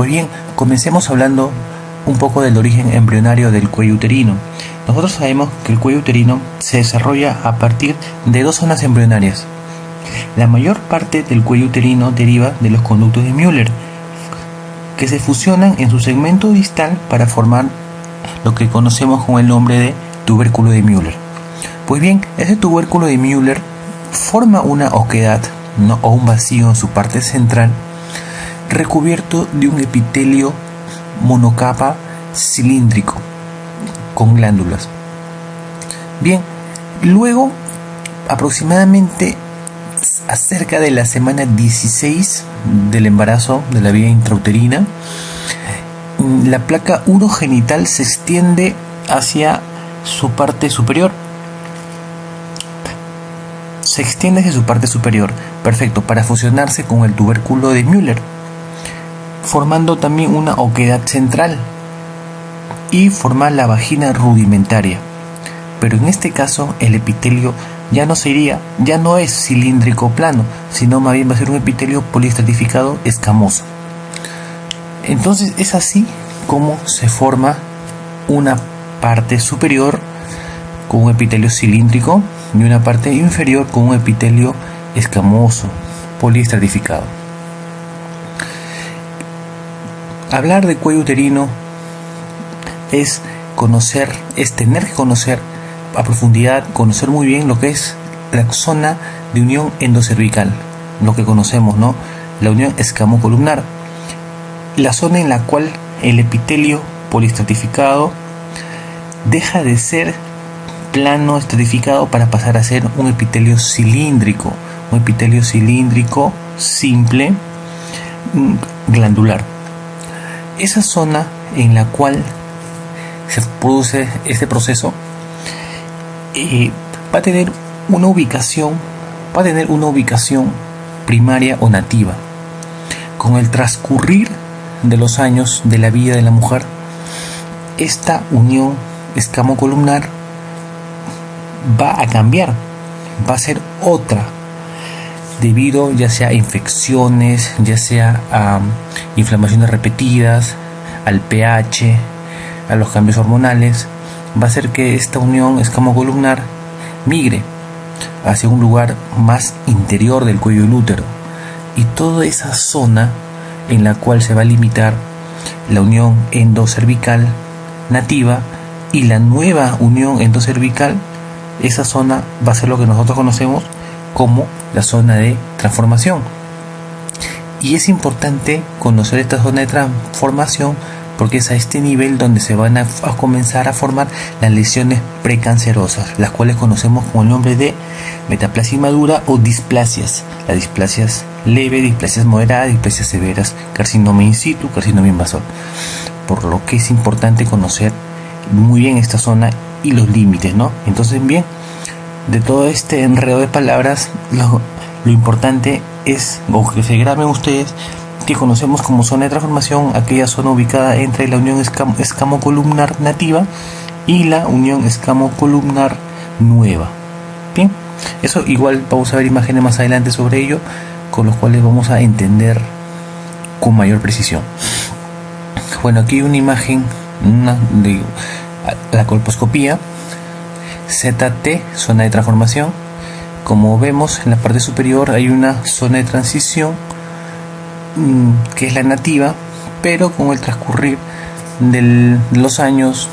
Pues bien, comencemos hablando un poco del origen embrionario del cuello uterino. Nosotros sabemos que el cuello uterino se desarrolla a partir de dos zonas embrionarias. La mayor parte del cuello uterino deriva de los conductos de Müller, que se fusionan en su segmento distal para formar lo que conocemos con el nombre de tubérculo de Müller. Pues bien, ese tubérculo de Müller forma una oquedad, o un vacío en su parte central, recubierto de un epitelio monocapa cilíndrico con glándulas. Bien, luego aproximadamente acerca de la semana 16 del embarazo de la vía intrauterina, la placa urogenital se extiende hacia su parte superior. Perfecto, para fusionarse con el tubérculo de Müller, formando también una oquedad central y formar la vagina rudimentaria. Pero en este caso el epitelio ya no es cilíndrico plano, sino más bien va a ser un epitelio poliestratificado escamoso. Entonces es así como se forma una parte superior con un epitelio cilíndrico y una parte inferior con un epitelio escamoso poliestratificado. Hablar de cuello uterino es tener que conocer a profundidad, conocer muy bien lo que es la zona de unión endocervical, lo que conocemos, ¿no? La unión escamocolumnar, la zona en la cual el epitelio poliestratificado deja de ser plano estratificado para pasar a ser un epitelio cilíndrico simple, glandular. Esa zona en la cual se produce este proceso va a tener una ubicación primaria o nativa. Con el transcurrir de los años de la vida de la mujer, esta unión escamocolumnar va a cambiar, va a ser otra, debido ya sea a infecciones, ya sea a inflamaciones repetidas, al pH, a los cambios hormonales. Va a hacer que esta unión escamocolumnar migre hacia un lugar más interior del cuello del útero, y toda esa zona en la cual se va a limitar la unión endocervical nativa y la nueva unión endocervical, esa zona va a ser lo que nosotros conocemos como la zona de transformación. Y es importante conocer esta zona de transformación porque es a este nivel donde se van a comenzar a formar las lesiones precancerosas, las cuales conocemos con el nombre de metaplasia inmadura o displasias. Las displasias leves, displasias moderadas, displasias severas, carcinoma in situ, carcinoma invasor. Por lo que es importante conocer muy bien esta zona y los límites, ¿no? Entonces, bien, de todo este enredo de palabras, lo importante es, o que se graben ustedes, que conocemos como zona de transformación aquella zona ubicada entre la unión escamocolumnar nativa y la unión escamocolumnar nueva. Bien, eso igual vamos a ver imágenes más adelante sobre ello, con los cuales vamos a entender con mayor precisión. Bueno, aquí hay una imagen de la colposcopía, ZT, zona de transformación. Como vemos, en la parte superior hay una zona de transición que es la nativa, pero con el transcurrir de los años,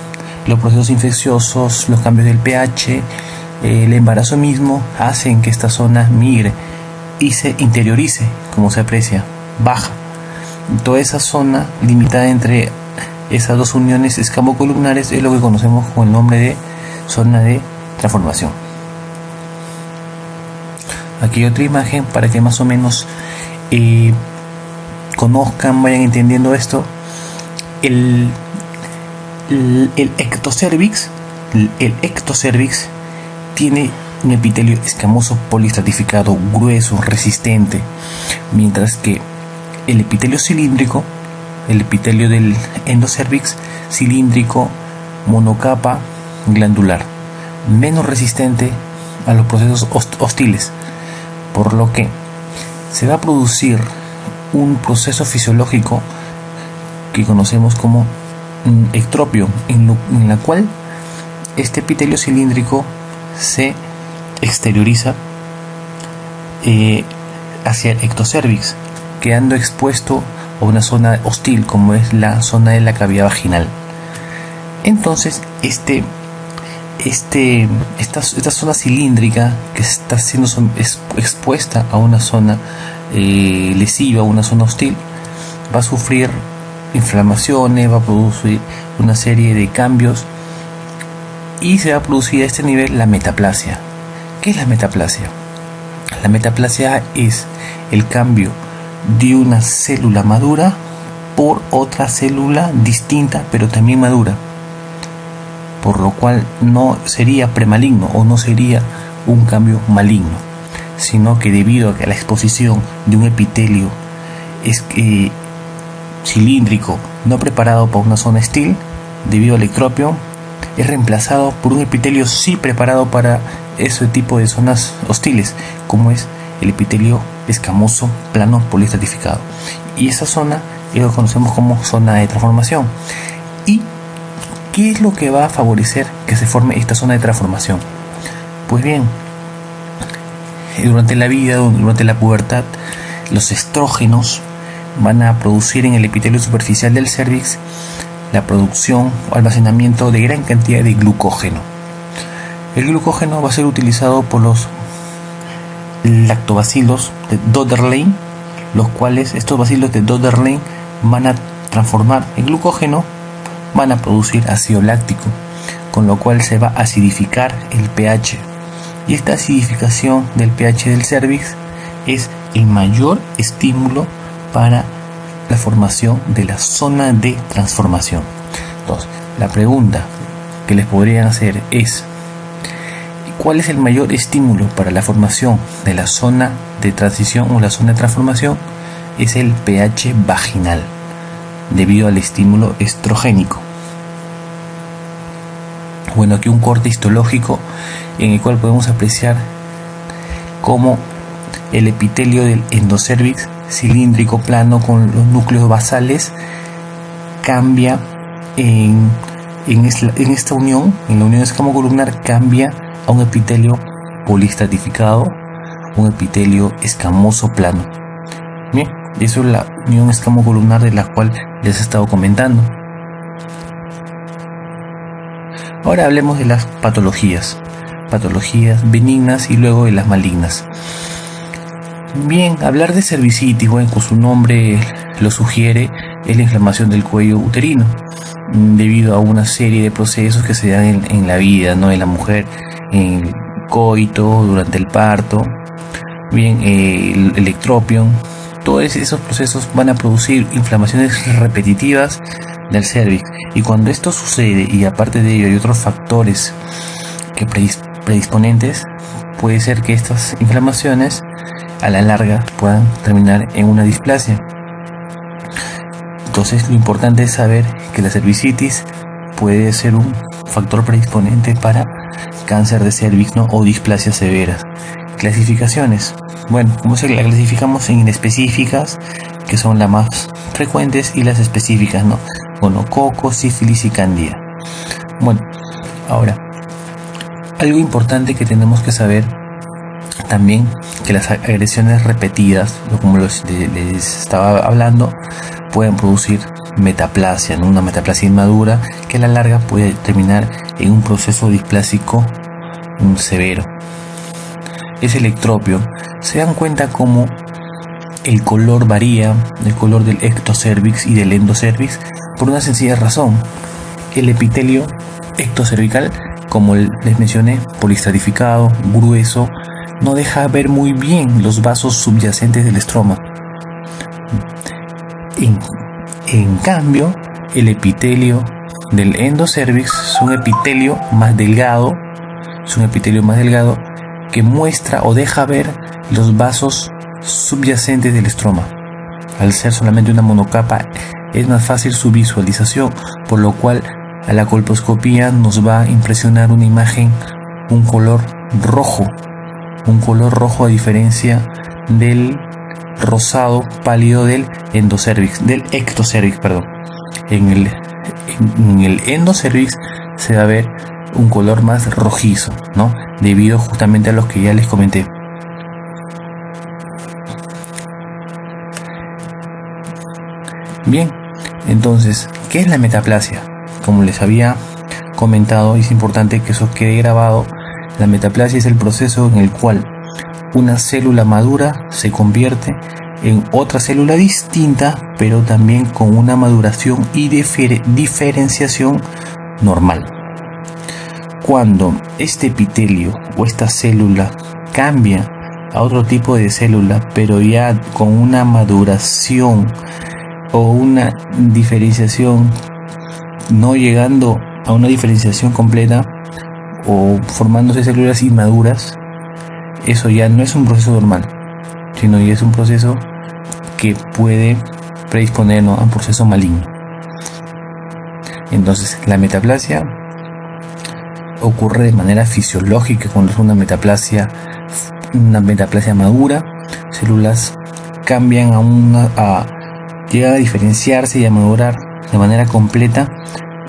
los procesos infecciosos, los cambios del pH, el embarazo mismo hacen que esta zona migre y se interiorice, como se aprecia, baja. Toda esa zona limitada entre esas dos uniones escamocolumnares es lo que conocemos con el nombre de zona de transformación. Aquí otra imagen para que más o menos conozcan, vayan entendiendo esto. El ectocervix tiene un epitelio escamoso poliestratificado, grueso, resistente, mientras que el epitelio cilíndrico, el epitelio del endocervix, cilíndrico, monocapa, glandular, menos resistente a los procesos hostiles, por lo que se va a producir un proceso fisiológico que conocemos como ectropio, en la cual este epitelio cilíndrico se exterioriza hacia el ectocervix, quedando expuesto a una zona hostil como es la zona de la cavidad vaginal. Entonces esta zona cilíndrica que está siendo expuesta a una zona lesiva, una zona hostil, va a sufrir inflamaciones, va a producir una serie de cambios y se va a producir a este nivel la metaplasia. ¿Qué es la metaplasia? La metaplasia es el cambio de una célula madura por otra célula distinta pero también madura, por lo cual no sería premaligno o no sería un cambio maligno, sino que debido a la exposición de un epitelio cilíndrico no preparado para una zona hostil, debido al ectropio, es reemplazado por un epitelio sí preparado para ese tipo de zonas hostiles, como es el epitelio escamoso plano poliestratificado. Y esa zona lo conocemos como zona de transformación. ¿Y qué es lo que va a favorecer que se forme esta zona de transformación? Pues bien, durante la vida, durante la pubertad, los estrógenos van a producir en el epitelio superficial del cervix la producción o almacenamiento de gran cantidad de glucógeno. El glucógeno va a ser utilizado por los lactobacilos de Dodderlein, los cuales estos bacilos de Dodderlein van a transformar el glucógeno, van a producir ácido láctico, con lo cual se va a acidificar el pH. Y esta acidificación del pH del cervix es el mayor estímulo para la formación de la zona de transformación. Entonces, la pregunta que les podrían hacer es: ¿cuál es el mayor estímulo para la formación de la zona de transición o la zona de transformación? Es el pH vaginal, debido al estímulo estrogénico. Bueno, aquí un corte histológico en el cual podemos apreciar cómo el epitelio del endocervix cilíndrico plano con los núcleos basales cambia en esta unión, en la unión escamocolumnar, cambia a un epitelio poliestratificado, un epitelio escamoso plano. Bien, eso es la unión escamocolumnar de la cual les he estado comentando. Ahora hablemos de las patologías benignas y luego de las malignas. Bien, hablar de cervicitis, bueno, con su nombre lo sugiere, es la inflamación del cuello uterino, debido a una serie de procesos que se dan en la vida, ¿no?, de la mujer, en el coito, durante el parto. Bien, el ectropio, todos esos procesos van a producir inflamaciones repetitivas del cervix, y cuando esto sucede, y aparte de ello hay otros factores que predisponentes, puede ser que estas inflamaciones a la larga puedan terminar en una displasia. Entonces, lo importante es saber que la cervicitis puede ser un factor predisponente para cáncer de cervix, ¿no?, o displasias severas. Clasificaciones. Bueno, como se la clasificamos en inespecíficas, que son las más frecuentes, y las específicas, ¿no?, gonococo, sífilis y cándida. Bueno, ahora, algo importante que tenemos que saber también, que las agresiones repetidas, como les estaba hablando, pueden producir metaplasia, ¿no?, una metaplasia inmadura que a la larga puede terminar en un proceso displásico severo. Es el ectropio. Se dan cuenta cómo el color varía, el color del ectocervix y del endocervix, por una sencilla razón: el epitelio ectocervical, como les mencioné, poliestratificado, grueso, no deja ver muy bien los vasos subyacentes del estroma. En cambio, el epitelio del endocervix es un epitelio más delgado, que muestra o deja ver los vasos subyacentes del estroma. Al ser solamente una monocapa, es más fácil su visualización, por lo cual a la colposcopía nos va a impresionar una imagen, un color rojo a diferencia del rosado pálido del ectocervix, en el endocervix se va a ver un color más rojizo, ¿no? Debido justamente a los que ya les comenté. Bien, entonces, ¿qué es la metaplasia? Como les había comentado, es importante que eso quede grabado. La metaplasia es el proceso en el cual una célula madura se convierte en otra célula distinta, pero también con una maduración y diferenciación normal. Cuando este epitelio o esta célula cambia a otro tipo de célula, pero ya con una maduración o una diferenciación, no llegando a una diferenciación completa o formándose células inmaduras, eso ya no es un proceso normal, sino ya es un proceso que puede predisponernos a un proceso maligno. Entonces, la metaplasia ocurre de manera fisiológica cuando es una metaplasia madura. Células cambian llegan a diferenciarse y a madurar de manera completa.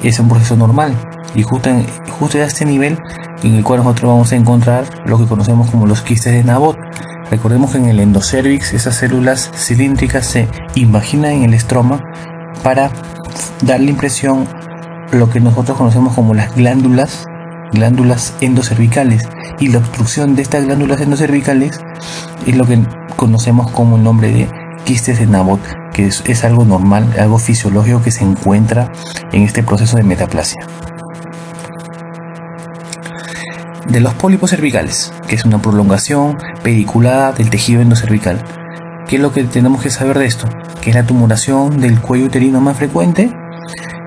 Es un proceso normal, y justo a este nivel en el cual nosotros vamos a encontrar lo que conocemos como los quistes de Nabot. Recordemos que en el endocervix esas células cilíndricas se invaginan en el estroma para dar la impresión lo que nosotros conocemos como las glándulas endocervicales, y la obstrucción de estas glándulas endocervicales es lo que conocemos como el nombre de quistes de Nabot, que es algo normal, algo fisiológico que se encuentra en este proceso de metaplasia. De los pólipos cervicales, que es una prolongación pediculada del tejido endocervical. ¿Qué es lo que tenemos que saber de esto? Que es la tumoración del cuello uterino más frecuente.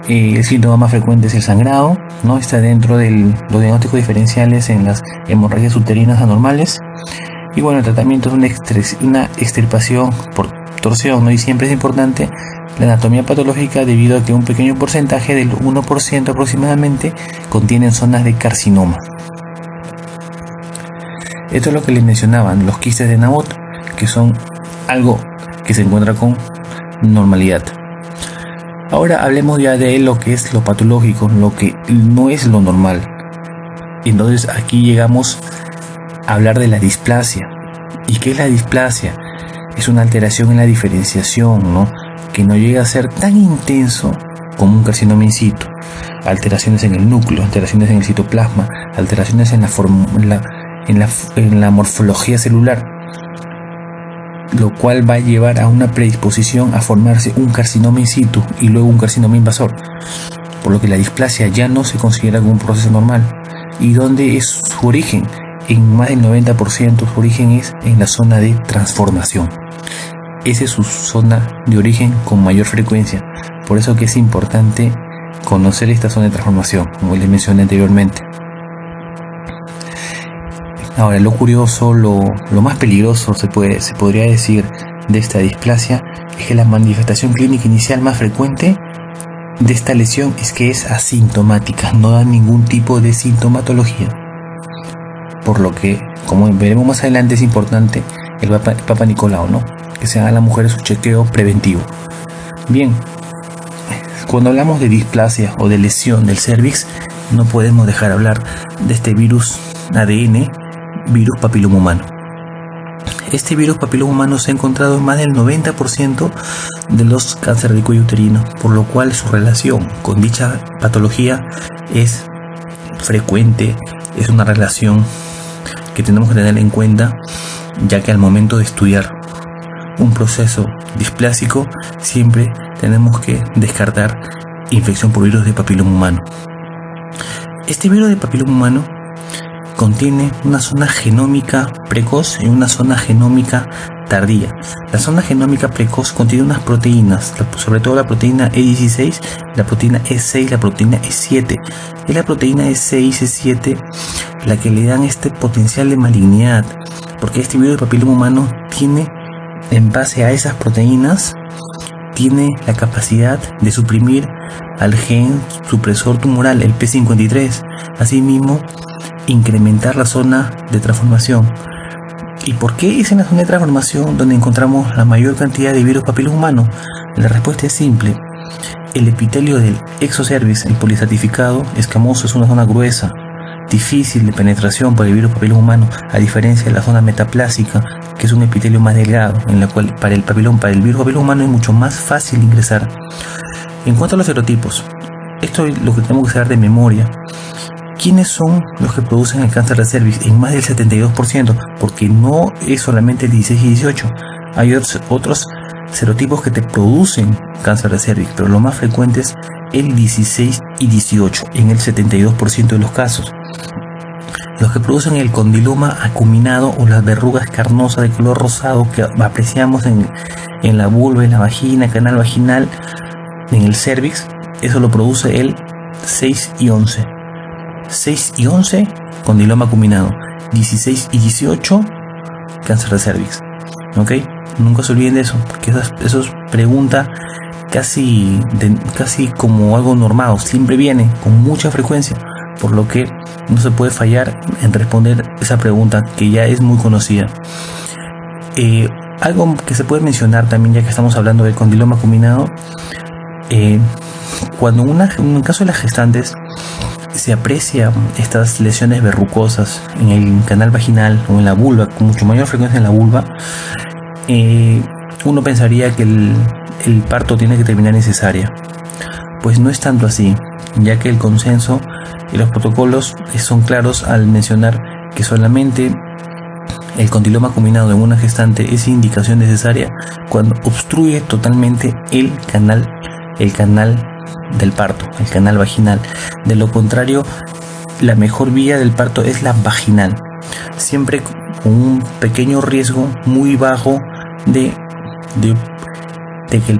El síntoma más frecuente es el sangrado, ¿no? Está dentro de los diagnósticos diferenciales en las hemorragias uterinas anormales. Y bueno, el tratamiento es una extirpación por torsión, ¿no? Y siempre es importante la anatomía patológica, debido a que un pequeño porcentaje, del 1% aproximadamente, contienen zonas de carcinoma. Esto es lo que les mencionaban, los quistes de Nabot, que son algo que se encuentra con normalidad. Ahora hablemos ya de lo que es lo patológico, lo que no es lo normal. Entonces aquí llegamos a hablar de la displasia. ¿Y qué es la displasia? Es una alteración en la diferenciación, ¿no? Que no llega a ser tan intenso como un carcinoma in situ. Alteraciones en el núcleo, alteraciones en el citoplasma, alteraciones en la morfología celular, lo cual va a llevar a una predisposición a formarse un carcinoma in situ y luego un carcinoma invasor, por lo que la displasia ya no se considera como un proceso normal. ¿Y dónde es su origen? En más del 90% su origen es en la zona de transformación. Esa es su zona de origen con mayor frecuencia. Por eso que es importante conocer esta zona de transformación, como les mencioné anteriormente. Ahora, lo curioso, lo más peligroso se podría decir de esta displasia es que la manifestación clínica inicial más frecuente de esta lesión es que es asintomática, no da ningún tipo de sintomatología. Por lo que, como veremos más adelante, es importante el Papa Nicolau, ¿no? Que se haga a la mujer su chequeo preventivo. Bien, cuando hablamos de displasia o de lesión del cervix, no podemos dejar de hablar de este virus ADN, virus papiloma humano. Este virus papiloma humano se ha encontrado en más del 90% de los cánceres de cuello uterino, por lo cual su relación con dicha patología es frecuente, es una relación que tenemos que tener en cuenta, ya que al momento de estudiar un proceso displásico siempre tenemos que descartar infección por virus de papiloma humano. Este virus de papiloma humano contiene una zona genómica precoz y una zona genómica tardía. La zona genómica precoz contiene unas proteínas, sobre todo la proteína E16, la proteína E6, la proteína E7. Es la proteína E6 y E7 la que le dan este potencial de malignidad, porque este virus de papiloma humano tiene, en base a esas proteínas, tiene la capacidad de suprimir al gen supresor tumoral, el P53. Asimismo, incrementar la zona de transformación. ¿Y por qué es en la zona de transformación donde encontramos la mayor cantidad de virus papiloma humano? La respuesta es simple. El epitelio del exocervix, el poliestratificado escamoso, es una zona gruesa, difícil de penetración por el virus papiloma humano, a diferencia de la zona metaplásica, que es un epitelio más delgado, en la cual para el virus papiloma humano es mucho más fácil ingresar. En cuanto a los serotipos, esto es lo que tenemos que saber de memoria. ¿Quiénes son los que producen el cáncer de cervix? En más del 72%, porque no es solamente el 16 y 18. Hay otros serotipos que te producen cáncer de cervix, pero lo más frecuente es el 16 y 18, en el 72% de los casos. Los que producen el condiloma acuminado o las verrugas carnosas de color rosado que apreciamos en la vulva, en la vagina, canal vaginal, en el cervix, eso lo produce el 6 y 11. 6 y 11, condiloma acuminado. 16 y 18, cáncer de cervix. ¿Ok? Nunca se olviden de eso, porque eso es pregunta casi como algo normado. Siempre viene con mucha frecuencia, por lo que no se puede fallar en responder esa pregunta que ya es muy conocida. Algo que se puede mencionar también, ya que estamos hablando del condiloma acuminado, cuando en el caso de las gestantes se aprecian estas lesiones verrucosas en el canal vaginal o en la vulva, con mucho mayor frecuencia en la vulva, uno pensaría que el parto tiene que terminar en cesárea. Pues no es tanto así, ya que el consenso y los protocolos son claros al mencionar que solamente el condiloma acuminado en una gestante es indicación necesaria cuando obstruye totalmente el canal del parto, el canal vaginal. De lo contrario, la mejor vía del parto es la vaginal, siempre con un pequeño riesgo muy bajo de que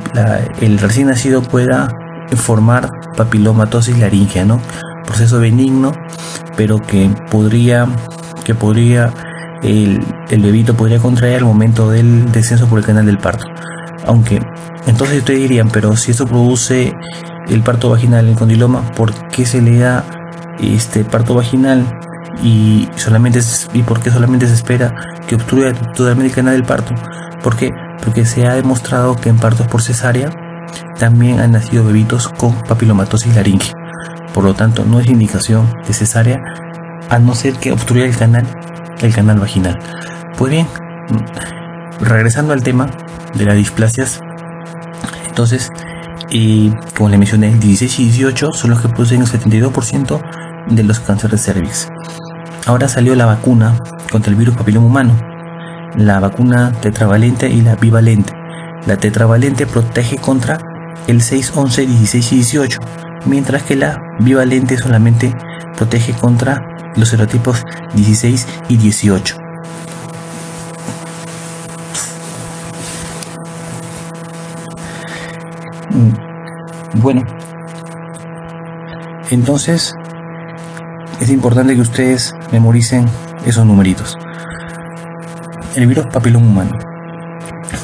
el recién nacido pueda formar papilomatosis laríngea, ¿no? Proceso benigno, pero que el bebito podría contraer al momento del descenso por el canal del parto. Aunque entonces ustedes dirían, pero si esto produce el parto vaginal, el condiloma, ¿por qué se le da parto vaginal y por qué solamente se espera que obstruya totalmente el canal del parto? ¿Por qué? Porque se ha demostrado que en partos por cesárea también han nacido bebitos con papilomatosis laríngea. Por lo tanto, no es indicación de cesárea, a no ser que obstruya el canal vaginal. Pues bien, regresando al tema de las displasias, entonces, como le mencioné, el 16 y 18 son los que producen el 72% de los cánceres de cervix. Ahora salió la vacuna contra el virus papiloma humano, la vacuna tetravalente y la bivalente. La tetravalente protege contra el 6, 11, 16 y 18, mientras que la bivalente solamente protege contra los serotipos 16 y 18. Bueno, entonces es importante que ustedes memoricen esos numeritos. El virus papiloma humano.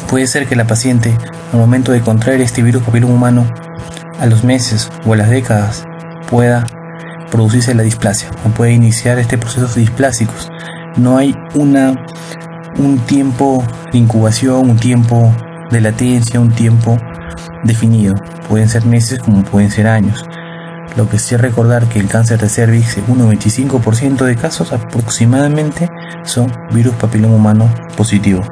Puede ser que la paciente, al momento de contraer este virus papiloma humano, a los meses o a las décadas, pueda producirse la displasia o puede iniciar este proceso displásicos. No hay un tiempo de incubación, un tiempo de latencia, un tiempo definido. Pueden ser meses como pueden ser años. Lo que sí es recordar que el cáncer de cervix, según un 95% de casos aproximadamente, son virus papiloma humano positivo.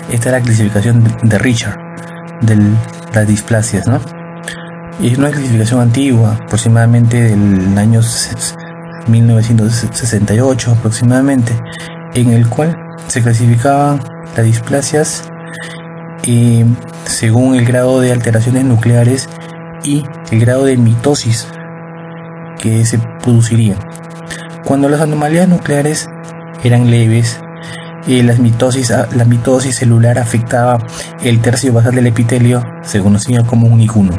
Esta es la clasificación de Richard de las displasias, ¿no? Y es una clasificación antigua, aproximadamente del año 1968 aproximadamente, en el cual se clasificaban las displasias según el grado de alteraciones nucleares y el grado de mitosis que se produciría. Cuando las anomalías nucleares eran leves, la mitosis celular afectaba el tercio basal del epitelio, se conocía como un NIC1.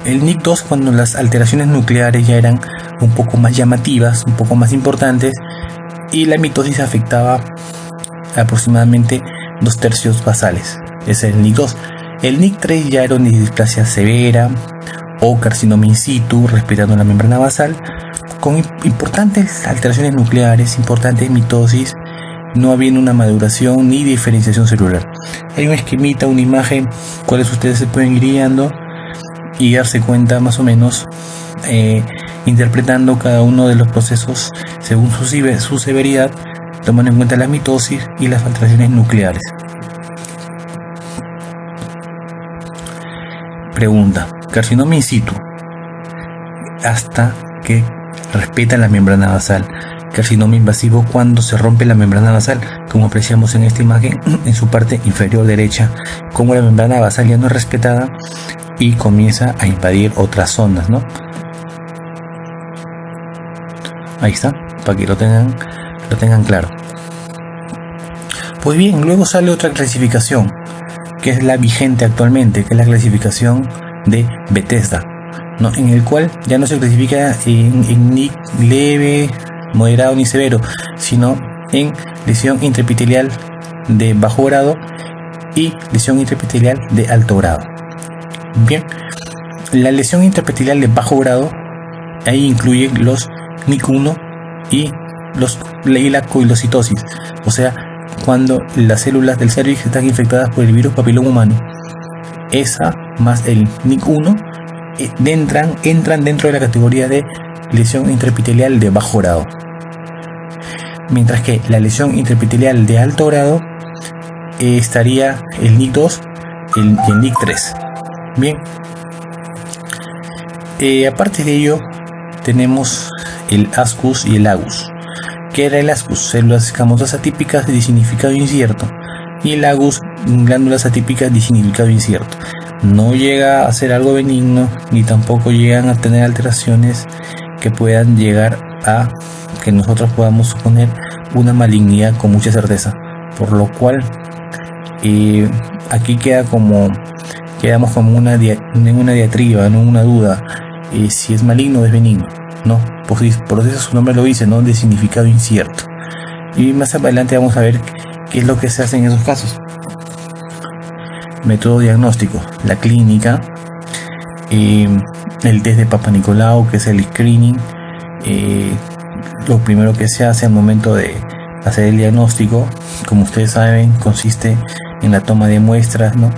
El NIC2, cuando las alteraciones nucleares ya eran un poco más llamativas, un poco más importantes, y la mitosis afectaba aproximadamente 2/3 basales. Ese es el NIC2. El NIC3 ya era una displasia severa o carcinoma in situ, respirando la membrana basal, con importantes alteraciones nucleares, importantes mitosis no habiendo una maduración ni diferenciación celular. Hay un esquemita, una imagen, cuales ustedes se pueden ir guiando y darse cuenta más o menos, interpretando cada uno de los procesos según su severidad, tomando en cuenta la mitosis y las alteraciones nucleares. Pregunta: carcinoma in situ, hasta que respeta la membrana basal. Carcinoma invasivo, cuando se rompe la membrana basal, como apreciamos en esta imagen en su parte inferior derecha, como la membrana basal ya no es respetada y comienza a invadir otras zonas, ¿no? Ahí está, para que lo tengan claro. Pues bien, luego sale otra clasificación, que es la vigente actualmente, que es la clasificación de Bethesda, ¿no? En el cual ya no se clasifica en ni leve, moderado ni severo, sino en lesión intraepitelial de bajo grado y lesión intraepitelial de alto grado. Bien, la lesión intraepitelial de bajo grado, ahí incluye los NIC1 y la coilocitosis, o sea, cuando las células del cervix están infectadas por el virus papiloma humano. Esa más el NIC1 entran dentro de la categoría de lesión intraepitelial de bajo grado, mientras que la lesión intraepitelial de alto grado estaría el NIC2 y el NIC3. Bien, aparte de ello tenemos el ASCUS y el AGUS. ¿Qué era el ASCUS? Células escamosas atípicas de significado incierto, y el AGUS, glándulas atípicas de significado incierto. No llega a ser algo benigno, ni tampoco llegan a tener alteraciones que puedan llegar a que nosotros podamos suponer una malignidad con mucha certeza, por lo cual aquí quedamos como una diatriba, no una duda, si es maligno o es benigno, ¿no? Por eso su nombre lo dice, ¿no? De significado incierto. Y más adelante vamos a ver qué es lo que se hace en esos casos. Método diagnóstico: la clínica, el test de Papa Nicolau, que es el screening. Lo primero que se hace al momento de hacer el diagnóstico, como ustedes saben, consiste en la toma de muestras, ¿no?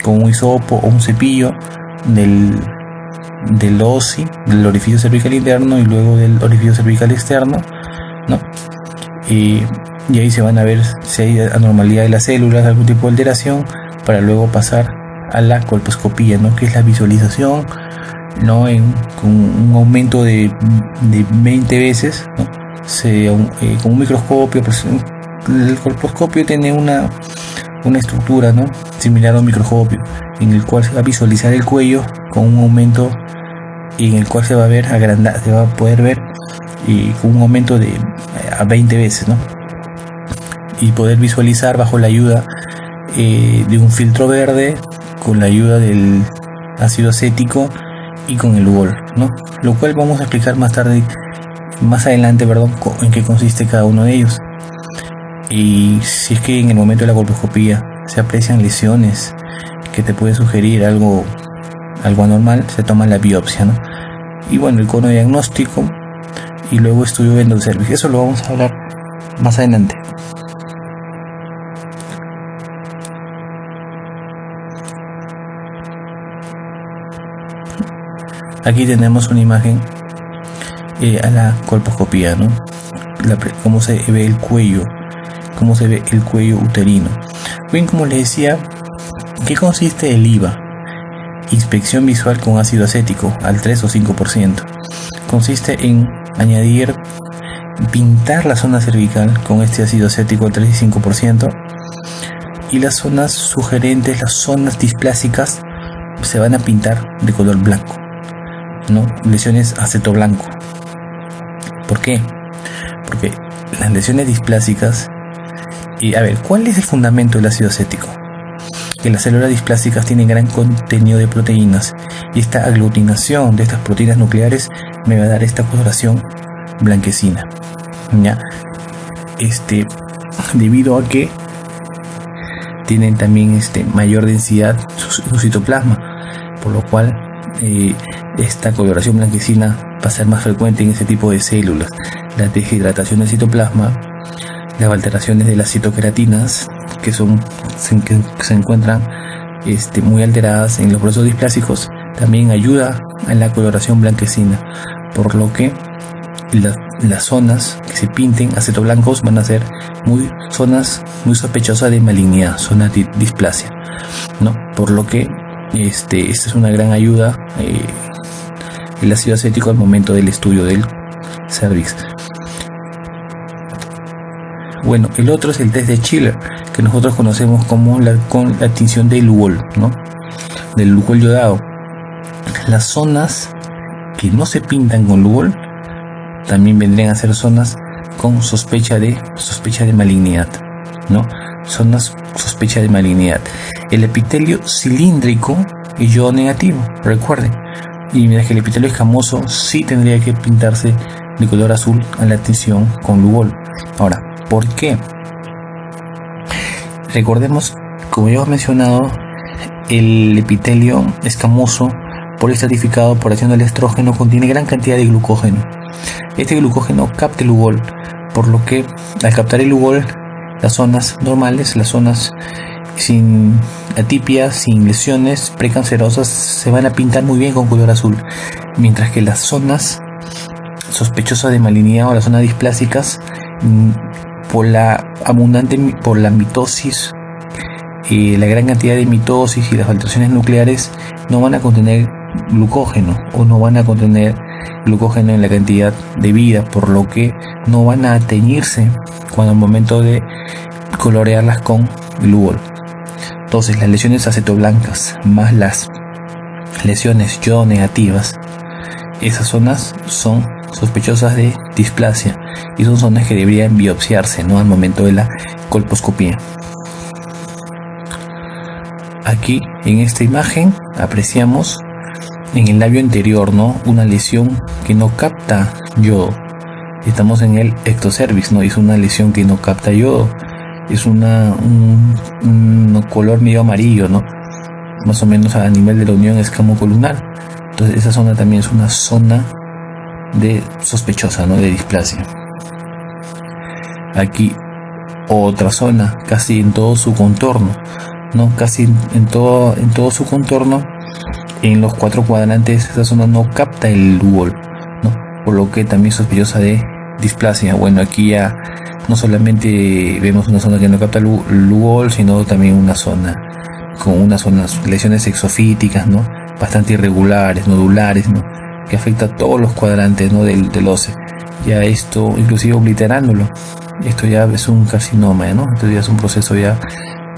Con un hisopo o un cepillo del OSI, del orificio cervical interno, y luego del orificio cervical externo, ¿no? Y ahí se van a ver si hay anormalidad de las células, algún tipo de alteración, para luego pasar a la colposcopía, ¿no? Que es la visualización, ¿no? Con un aumento de 20 veces, ¿no? Con un microscopio, pues, el colposcopio tiene una estructura, ¿no? Similar a un microscopio, en el cual se va a visualizar el cuello con un aumento, en el cual se va a poder ver y con un aumento a 20 veces, ¿no? Y poder visualizar bajo la ayuda de un filtro verde, con la ayuda del ácido acético y con el UOL, ¿no? Lo cual vamos a explicar más adelante, en qué consiste cada uno de ellos. Y si es que en el momento de la colposcopía se aprecian lesiones que te pueden sugerir algo anormal, se toma la biopsia, ¿no? Y bueno, el cono diagnóstico y luego estudio de endocervix. Eso lo vamos a hablar más adelante. Aquí tenemos una imagen a la colposcopía, ¿no? Cómo se ve el cuello, uterino. Bien, como les decía, ¿qué consiste el IVA? Inspección visual con ácido acético al 3 o 5%. Consiste en pintar la zona cervical con este ácido acético al 3 y 5%, y las zonas sugerentes, las zonas displásicas, se van a pintar de color blanco, ¿no? Lesiones aceto blanco. ¿Por qué? Porque las lesiones displásicas, ¿cuál es el fundamento del ácido acético? Que las células displásicas tienen gran contenido de proteínas, y esta aglutinación de estas proteínas nucleares me va a dar esta coloración blanquecina, ¿ya? Debido a que tienen también mayor densidad su citoplasma, por lo cual esta coloración blanquecina va a ser más frecuente en este tipo de células. La deshidratación del citoplasma las alteraciones de las citoqueratinas que se encuentran muy alteradas en los procesos displásicos, también ayuda a la coloración blanquecina, por lo que las zonas que se pinten acetoblancos van a ser zonas muy sospechosas de malignidad, zonas de displasia, ¿no? Por lo que esta es una gran ayuda, el ácido acético, al momento del estudio del cervix. Bueno, el otro es el test de Schiller, que nosotros conocemos como con la tinción de Lugol, ¿no? Del Lugol yodado. Las zonas que no se pintan con Lugol también vendrían a ser zonas con sospecha de malignidad, ¿no? Zonas sospecha de malignidad. El epitelio cilíndrico es yodo negativo, recuerden. Y mientras que el epitelio escamoso sí tendría que pintarse de color azul a la tinción con Lugol. Ahora, ¿por qué? Recordemos, como ya hemos mencionado, el epitelio escamoso poliestratificado por acción del estrógeno contiene gran cantidad de glucógeno. Este glucógeno capta el Lugol, por lo que al captar el Lugol, las zonas normales, las zonas sin atipias, sin lesiones precancerosas, se van a pintar muy bien con color azul, mientras que las zonas sospechosas de malignidad o las zonas displásicas, por la mitosis, la gran cantidad de mitosis y las alteraciones nucleares, no van a contener glucógeno o no van a contener glucógeno en la cantidad debida, por lo que no van a teñirse cuando al momento de colorearlas con Lugol. Entonces, las lesiones acetoblancas más las lesiones yodo negativas, esas zonas son sospechosas de displasia y son zonas que deberían biopsiarse, ¿no?, al momento de la colposcopía. Aquí en esta imagen apreciamos en el labio anterior, ¿no?, una lesión que no capta yodo. Estamos en el ectocervix, ¿no? Es una lesión que no capta yodo. Es un color medio amarillo, ¿no?, más o menos a nivel de la unión escamocolumnar. Entonces esa zona también es una zona de sospechosa, ¿no?, de displasia. Aquí otra zona, casi en todo su contorno, ¿no? Casi en todo su contorno, en los 4 cuadrantes, esa zona no capta el Lugol, ¿no?, por lo que también es sospechosa de displasia. Bueno, aquí ya no solamente vemos una zona que no capta Lugol, sino también una zona con unas lesiones exofíticas, ¿no?, bastante irregulares, nodulares, ¿no?, que afecta a todos los cuadrantes, ¿no?, del óseo. Ya esto, inclusive obliterándolo, esto ya es un carcinoma, ¿no? Esto ya es un proceso ya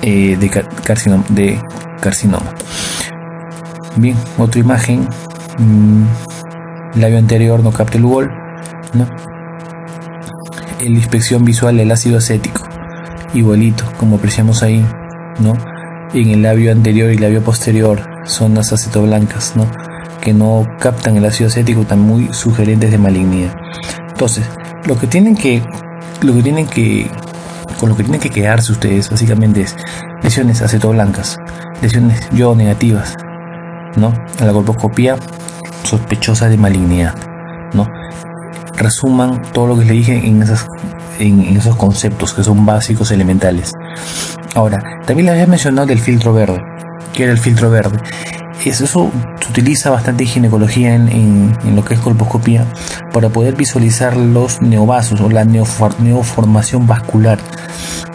de carcinoma. Bien, otra imagen, labio anterior no capta el Lugol, ¿no? La inspección visual del ácido acético, igualito como apreciamos ahí, ¿no? En el labio anterior y labio posterior, zonas acetoblancas, ¿no?, que no captan el ácido acético, tan muy sugerentes de malignidad. Entonces, con lo que tienen que quedarse ustedes básicamente es lesiones acetoblancas, lesiones yodo negativas, ¿no?, a la colposcopía sospechosa de malignidad, ¿no? Resuman todo lo que les dije en esos conceptos que son básicos, elementales. Ahora, también les había mencionado del filtro verde. ¿Qué era el filtro verde? Eso se utiliza bastante en ginecología, en lo que es colposcopía, para poder visualizar los neovasos o la neoformación vascular.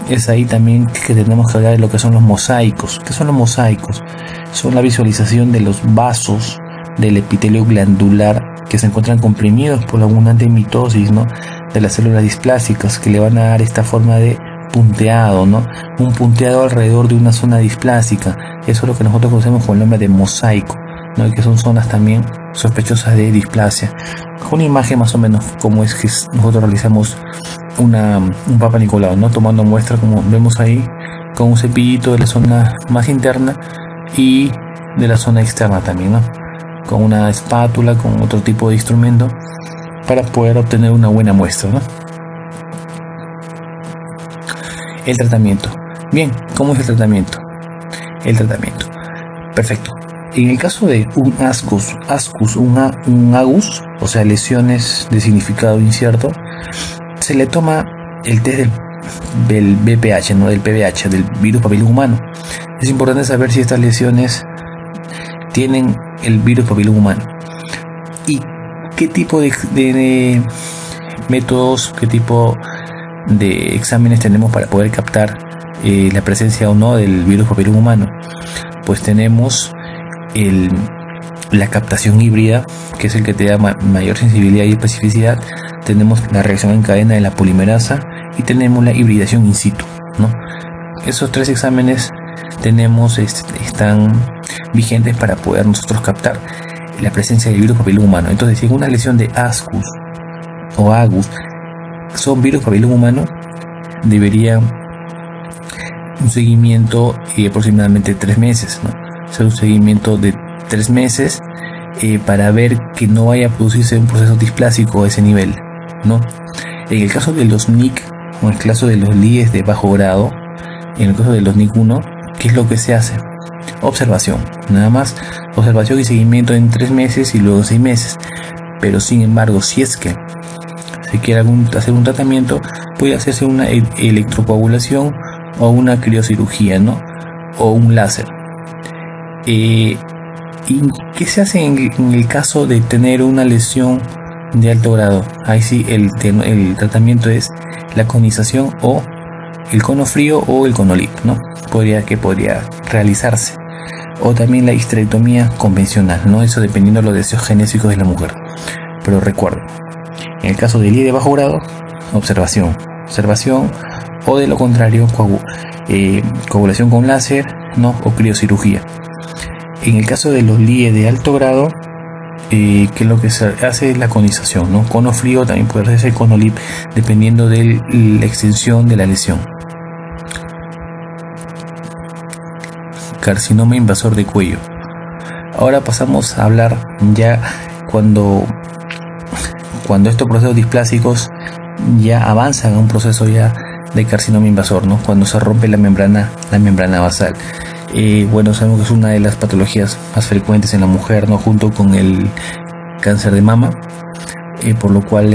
Es ahí también que tenemos que hablar de lo que son los mosaicos. ¿Qué son los mosaicos? Son la visualización de los vasos del epitelio glandular que se encuentran comprimidos por la abundante mitosis, ¿no?, de las células displásicas, que le van a dar esta forma de punteado, ¿no?, un punteado alrededor de una zona displásica. Eso es lo que nosotros conocemos con el nombre de mosaico, ¿no?, y que son zonas también sospechosas de displasia. Una imagen más o menos como es que nosotros realizamos un Papa Nicolau, ¿no?, tomando muestra, como vemos ahí, con un cepillito de la zona más interna y de la zona externa también, ¿no?, con una espátula, con otro tipo de instrumento, para poder obtener una buena muestra, ¿no? El tratamiento. Bien, ¿cómo es el tratamiento? Perfecto. En el caso de un un AGUS, o sea, lesiones de significado incierto, se le toma el test del VPH, ¿no? Del PVH, del virus papiloma humano. Es importante saber si estas lesiones tienen el virus papiloma humano y qué tipo de métodos, qué tipo de exámenes tenemos para poder captar la presencia o no del virus papiloma humano. Pues tenemos la captación híbrida, que es el que te da mayor sensibilidad y especificidad. Tenemos la reacción en cadena de la polimerasa y tenemos la hibridación in situ, ¿no? Esos tres exámenes están vigentes para poder nosotros captar la presencia del virus papiloma humano. Entonces, si en una lesión de ascus o agus son virus papiloma humano, debería un seguimiento de aproximadamente 3 meses, ¿no? O sea, un seguimiento de 3 meses para ver que no vaya a producirse un proceso displásico a ese nivel, ¿no? En el caso de los NIC o en el caso de los LIES de bajo grado, en el caso de los NIC 1, ¿qué es lo que se hace? Observación, nada más, observación y seguimiento en 3 meses y luego 6 meses. Pero sin embargo, si es que se quiere hacer un tratamiento, puede hacerse una electrocoagulación o una criocirugía, ¿no? O un láser. ¿Y qué se hace en el caso de tener una lesión de alto grado? Ahí sí el tratamiento es la conización o el cono frío o el conolip, ¿no? Podría realizarse. O también la histerectomía convencional, ¿no? Eso dependiendo de los deseos genésicos de la mujer. Pero recuerden, en el caso del LIE de bajo grado, observación, o de lo contrario, coagulación con láser, ¿no? O criocirugía. En el caso de los LIE de alto grado, que lo que se hace es la conización, ¿no? Cono frío, también puede hacerse conolip, dependiendo de la extensión de la lesión. Carcinoma invasor de cuello. Ahora pasamos a hablar ya cuando estos procesos displásicos ya avanzan a un proceso ya de carcinoma invasor, ¿no? Cuando se rompe la membrana basal. Bueno, sabemos que es una de las patologías más frecuentes en la mujer, ¿no? Junto con el cáncer de mama, por lo cual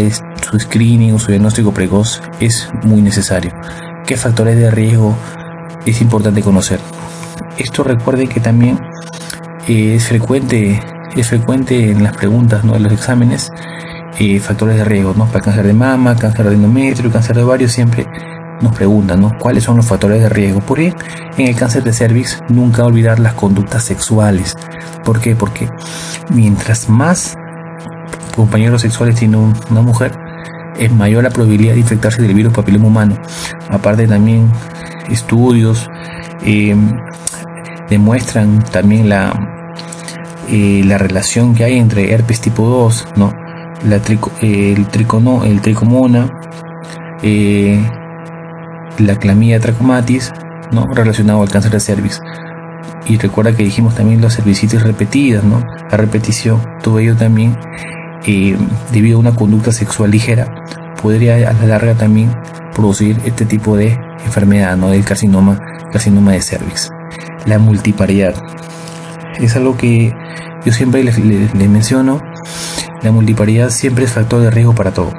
su screening o su diagnóstico precoz es muy necesario. ¿Qué factores de riesgo es importante conocer? Esto recuerden que también es frecuente en las preguntas, ¿no? En los exámenes, factores de riesgo, ¿no? Para cáncer de mama, cáncer de endometrio, cáncer de ovario, siempre nos preguntan, ¿no? ¿Cuáles son los factores de riesgo? Porque en el cáncer de cervix, nunca olvidar las conductas sexuales. ¿Por qué? Porque mientras más compañeros sexuales tiene una mujer, es mayor la probabilidad de infectarse del virus papiloma humano. Aparte, también estudios demuestran también la relación que hay entre herpes tipo 2, ¿no? El tricomona, la clamidia trachomatis, ¿no? Relacionado al cáncer de cervix. Y recuerda que dijimos también las cervicitis repetidas, ¿no? La repetición, todo ello también, debido a una conducta sexual ligera, podría a la larga también producir este tipo de enfermedad, ¿no? Del carcinoma de cervix. La multiparidad es algo que yo siempre les menciono. La multiparidad siempre es factor de riesgo para todo,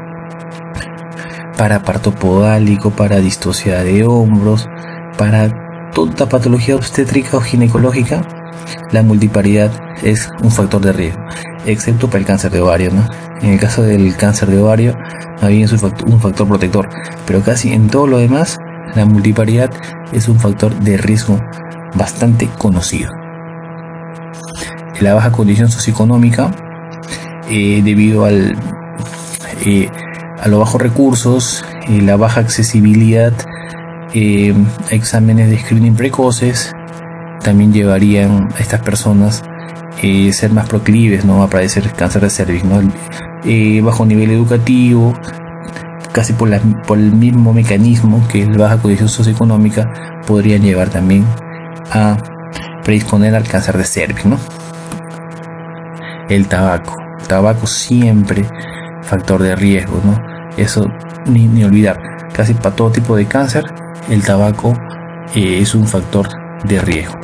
para parto podálico, para distosia de hombros, para toda patología obstétrica o ginecológica. La multiparidad es un factor de riesgo, excepto para el cáncer de ovario, ¿no? En el caso del cáncer de ovario, también es un factor protector, pero casi en todo lo demás, la multiparidad es un factor de riesgo bastante conocido. La baja condición socioeconómica, debido a los bajos recursos, la baja accesibilidad a exámenes de screening precoces, también llevarían a estas personas ser más proclives, ¿no? A padecer cáncer de cervix, ¿no? Bajo nivel educativo, casi por el mismo mecanismo que la baja condición socioeconómica, podrían llevar también a predisponer al cáncer de cervix, ¿no? El tabaco siempre factor de riesgo, ¿no? Eso ni olvidar, casi para todo tipo de cáncer el tabaco es un factor de riesgo.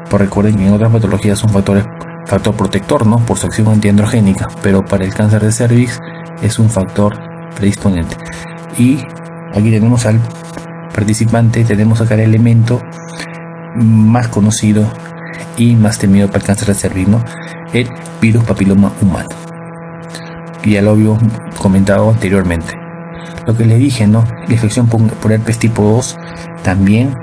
Pues recuerden que en otras patologías son factor protector, ¿no? Por su acción antiandrogénica, pero para el cáncer de cervix es un factor predisponente. Y Aquí tenemos al participante, tenemos acá el elemento más conocido y más temido para el cáncer de cervix, ¿no? El virus papiloma humano. Y ya lo había comentado anteriormente. Lo que les dije, ¿no? La infección por herpes tipo 2 también.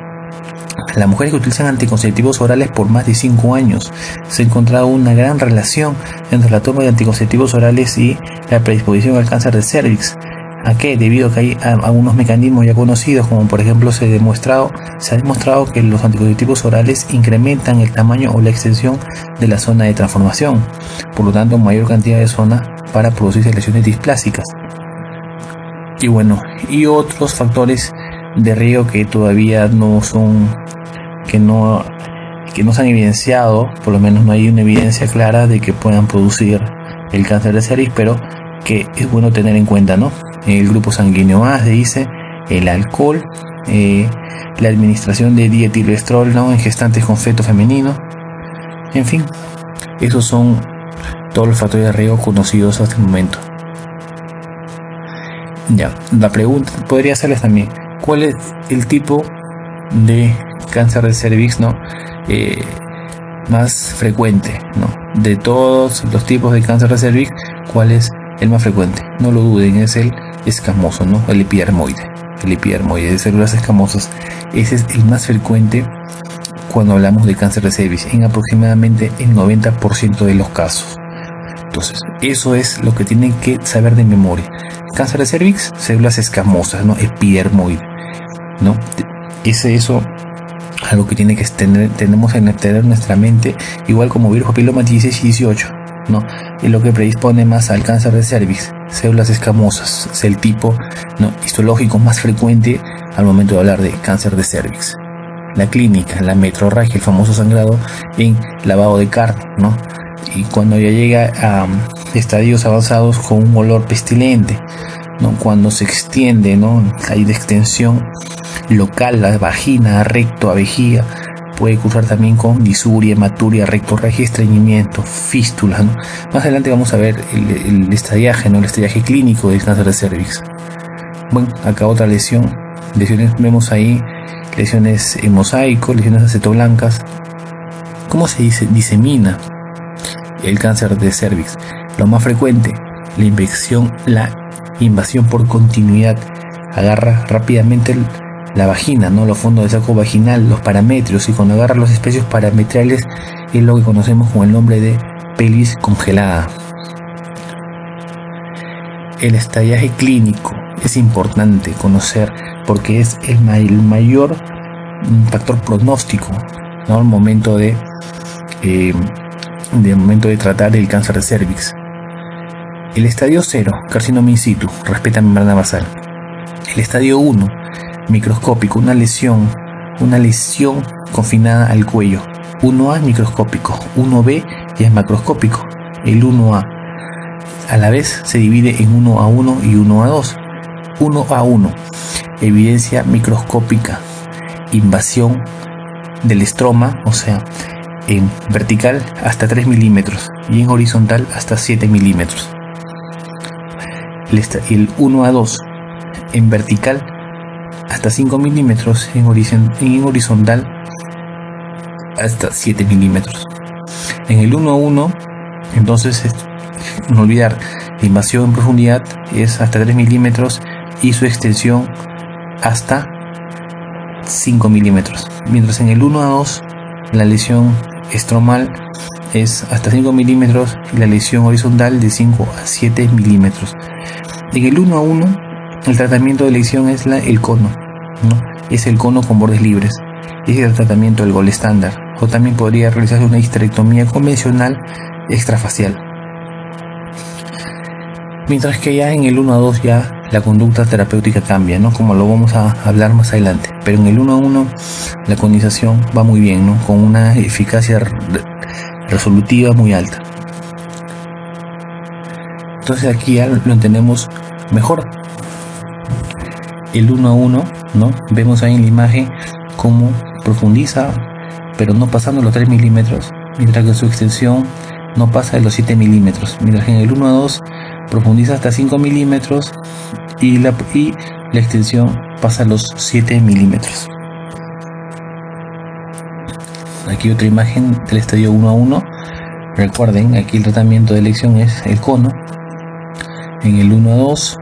Las mujeres que utilizan anticonceptivos orales por más de 5 años, se ha encontrado una gran relación entre la toma de anticonceptivos orales y la predisposición al cáncer de cervix. ¿A qué? Debido a que hay algunos mecanismos ya conocidos, como por ejemplo se ha demostrado que los anticonceptivos orales incrementan el tamaño o la extensión de la zona de transformación, por lo tanto mayor cantidad de zona para producir lesiones displásicas. Y bueno, y otros factores de riesgo que todavía no se han evidenciado, por lo menos no hay una evidencia clara de que puedan producir el cáncer de cervix, pero que es bueno tener en cuenta, ¿no? El grupo sanguíneo A, se dice, el alcohol, la administración de dietilvestrol, ¿no? En gestantes con feto femenino, en fin, esos son todos los factores de riesgo conocidos hasta el momento. Ya, la pregunta podría hacerles también, ¿cuál es el tipo de cáncer de cervix, ¿no? Más frecuente, ¿no? De todos los tipos de cáncer de cervix, ¿cuál es el más frecuente? No lo duden, es el escamoso, ¿no? El epidermoide de células escamosas. Ese es el más frecuente cuando hablamos de cáncer de cervix, en aproximadamente el 90% de los casos. Entonces, eso es lo que tienen que saber de memoria. Cáncer de cervix, células escamosas, ¿no? Epidermoide, ¿no? Eso algo que tenemos que tener en nuestra mente, igual como virus papiloma 16 y 18, ¿no? Y lo que predispone más al cáncer de cervix, células escamosas, es el tipo, ¿no?, histológico más frecuente al momento de hablar de cáncer de cervix. La clínica, la metrorragia, el famoso sangrado en lavado de carne, ¿no? Y cuando ya llega a estadios avanzados con un olor pestilente, ¿no? Cuando se extiende, ¿no? Hay de extensión local, la vagina, recto, a vejiga, puede cursar también con disuria, hematuria, rectorragia, estreñimiento, fístulas, ¿no? Más adelante vamos a ver el estadiaje, ¿no? El estadiaje clínico del cáncer de cervix. Bueno, acá otra lesiones, vemos ahí lesiones en mosaico, lesiones acetoblancas. ¿Cómo se disemina el cáncer de cervix? Lo más frecuente, la invasión por continuidad, agarra rápidamente la vagina, ¿no? Los fondos del saco vaginal, los parametrios, y cuando agarra los especios parametrales es lo que conocemos con el nombre de pelvis congelada. El estadiaje clínico es importante conocer porque es el mayor factor pronóstico, ¿no? Al momento de tratar el cáncer de cervix. El estadio 0, carcinoma in situ, respeta membrana basal. El estadio 1, microscópico, una lesión confinada al cuello. 1A microscópico, 1B ya es macroscópico. El 1A a la vez se divide en 1A1 y 1A2. 1A1, evidencia microscópica, invasión del estroma, o sea, en vertical hasta 3 milímetros y en horizontal hasta 7 milímetros. El 1A2, en vertical hasta 5 milímetros, en horizontal hasta 7 milímetros. En el 1A1, entonces, no olvidar, la invasión en profundidad es hasta 3 milímetros y su extensión hasta 5 milímetros. Mientras en el 1A2, la lesión estromal es hasta 5 milímetros y la lesión horizontal de 5 a 7 milímetros. En el 1A1, el tratamiento de lesión es el cono, ¿no? Es el cono con bordes libres. Es el tratamiento del gol estándar. O también podría realizarse una histerectomía convencional extrafacial. Mientras que ya en el 1A2 ya la conducta terapéutica cambia, ¿no? Como lo vamos a hablar más adelante. Pero en el 1A1 la conización va muy bien, ¿no? Con una eficacia resolutiva muy alta. Entonces aquí ya lo entendemos mejor. El 1A1, ¿no? Vemos ahí en la imagen cómo profundiza, pero no pasando los 3 milímetros, mientras que su extensión no pasa de los 7 milímetros, mientras que en el 1A2 profundiza hasta 5 milímetros y la extensión pasa a los 7 milímetros. Aquí otra imagen del estadio 1A1. Recuerden, aquí el tratamiento de elección es el cono. En el 1A2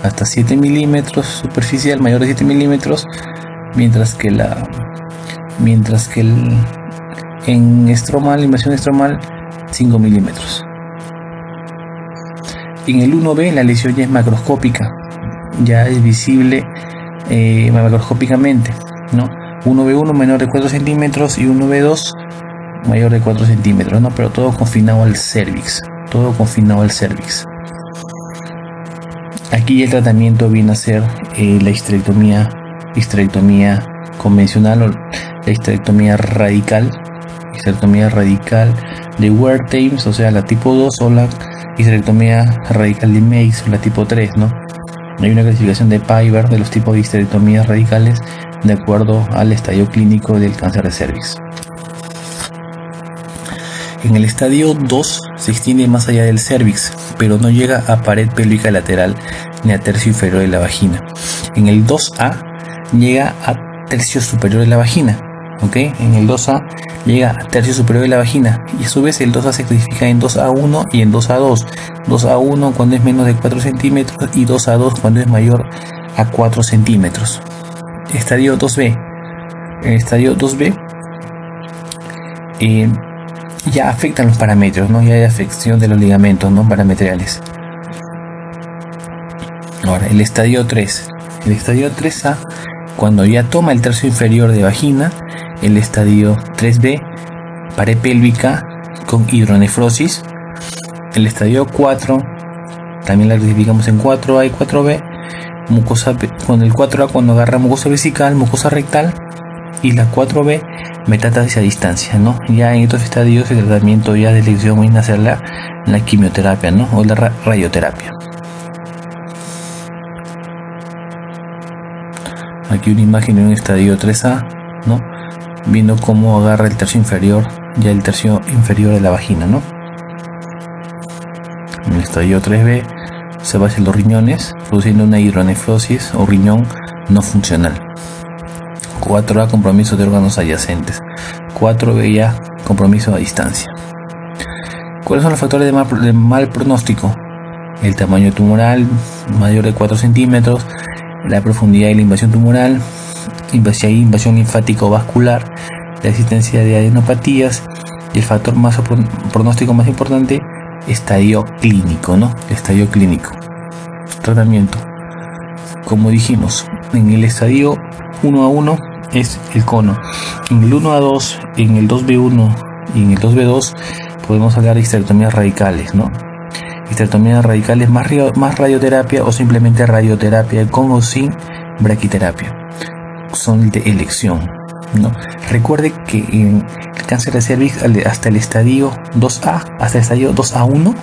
hasta 7 milímetros superficial, mayor de 7 milímetros, mientras que en estromal, invasión estromal, 5 milímetros. En el 1B la lesión ya es macroscópica, ya es visible macroscópicamente, ¿no? 1B1 menor de 4 centímetros y 1B2 mayor de 4 centímetros, ¿no? Pero todo confinado al cervix, Aquí el tratamiento viene a ser la histerectomía convencional o la histerectomía radical de Wertheim, o sea, la tipo 2, o la histerectomía radical de Meigs, o la tipo 3, ¿no? Hay una clasificación de Piver de los tipos de histerectomías radicales de acuerdo al estadio clínico del cáncer de cervix. En el estadio 2 se extiende más allá del cervix, pero no llega a pared pélvica lateral ni a tercio inferior de la vagina. En el 2A llega a tercio superior de la vagina, ¿ok? En el 2A llega a tercio superior de la vagina, y a su vez el 2A se clasifica en 2A1 y en 2A2. 2A1 cuando es menos de 4 centímetros y 2A2 cuando es mayor a 4 centímetros. Estadio 2B. En el estadio 2B ya afectan los parámetros, ¿no? Ya hay afección de los ligamentos, ¿no? Parametriales. Ahora, el estadio 3. El estadio 3A, cuando ya toma el tercio inferior de vagina. El estadio 3B, pared pélvica con hidronefrosis. El estadio 4, también la clasificamos en 4A y 4B. Mucosa, con el 4A cuando agarra mucosa vesical, mucosa rectal. Y la 4B, metástasis a distancia, ¿no? Ya en estos estadios el tratamiento ya de elección viene a ser la quimioterapia, ¿no? O la radioterapia. Aquí una imagen de un estadio 3A, ¿no? Viendo cómo agarra el tercio inferior, ya el tercio inferior de la vagina, ¿no? En el estadio 3B se va hacia los riñones, produciendo una hidronefrosis o riñón no funcional. 4A, compromiso de órganos adyacentes. 4B ya, compromiso a distancia. ¿Cuáles son los factores de mal pronóstico? El tamaño tumoral mayor de 4 centímetros, la profundidad de la invasión tumoral, invasión linfático-vascular, la existencia de adenopatías, y el factor pronóstico más importante, estadio clínico, ¿no? Estadio clínico. Tratamiento. Como dijimos, en el estadio 1A1 es el cono. En el 1A2, en el 2B1 y en el 2B2 podemos hablar de histerectomías radicales, ¿no? Histerectomías radicales más radioterapia, o simplemente radioterapia con o sin braquiterapia. Son de elección, ¿no? Recuerde que en el cáncer de cervix, hasta el estadio 2A, hasta el estadio 2A1,